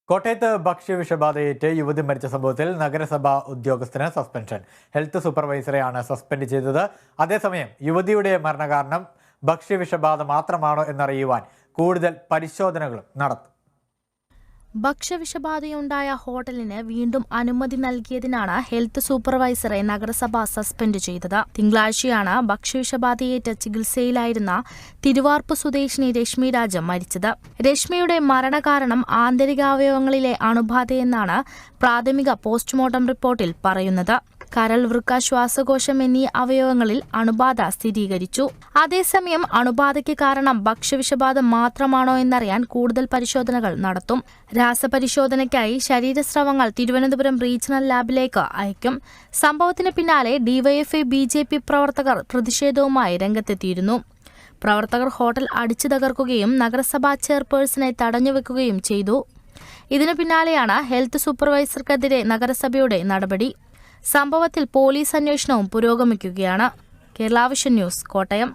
കോട്ടയത്ത് ഭക്ഷ്യവിഷബാധയേറ്റ് യുവതി മരിച്ച സംഭവത്തിൽ നഗരസഭാ ഉദ്യോഗസ്ഥന് സസ്പെൻഷൻ. ഹെൽത്ത് സൂപ്പർവൈസറെയാണ് സസ്പെൻഡ് ചെയ്തത്. അതേസമയം യുവതിയുടെ മരണകാരണം ഭക്ഷ്യവിഷബാധ മാത്രമാണോ എന്നറിയുവാൻ കൂടുതൽ പരിശോധനകളും നടത്തും. ഭക്ഷ്യവിഷബാധയുണ്ടായ ഹോട്ടലിന് വീണ്ടും അനുമതി നൽകിയതിനാണ് ഹെൽത്ത് സൂപ്പർവൈസറെ നഗരസഭ സസ്പെൻഡ് ചെയ്തത്. തിങ്കളാഴ്ചയാണ് ഭക്ഷ്യവിഷബാധയേറ്റ് ചികിത്സയിലായിരുന്ന തിരുവാർപ്പ് സ്വദേശിനി രശ്മി രാജ മരിച്ചത്. രശ്മിയുടെ മരണകാരണം ആന്തരികാവയവങ്ങളിലെ അണുബാധയെന്നാണ് പ്രാഥമിക പോസ്റ്റ്മോർട്ടം റിപ്പോർട്ടിൽ പറയുന്നത്. കരൾ, വൃക്ക, ശ്വാസകോശം എന്നീ അവയവങ്ങളിൽ അണുബാധ സ്ഥിരീകരിച്ചു. അതേസമയം അണുബാധയ്ക്ക് കാരണം ഭക്ഷ്യവിഷബാധ മാത്രമാണോ എന്നറിയാൻ കൂടുതൽ പരിശോധനകൾ നടത്തും. രാസപരിശോധനയ്ക്കായി ശരീരസ്രവങ്ങൾ തിരുവനന്തപുരം റീജിയണൽ ലാബിലേക്ക് അയക്കും. സംഭവത്തിന് പിന്നാലെ ഡിവൈഎഫ്ഐ BJP പ്രവർത്തകർ പ്രതിഷേധവുമായി രംഗത്തെത്തിയിരുന്നു. പ്രവർത്തകർ ഹോട്ടൽ അടിച്ചു തകർക്കുകയും നഗരസഭാ ചെയർപേഴ്സണെ തടഞ്ഞുവെക്കുകയും ചെയ്തു. ഇതിനു പിന്നാലെയാണ് ഹെൽത്ത് സൂപ്പർവൈസർക്കെതിരെ നഗരസഭയുടെ നടപടി. സംഭവത്തിൽ പോലീസ് അന്വേഷണവും പുരോഗമിക്കുകയാണ്. Kerala vision news, Kottayam.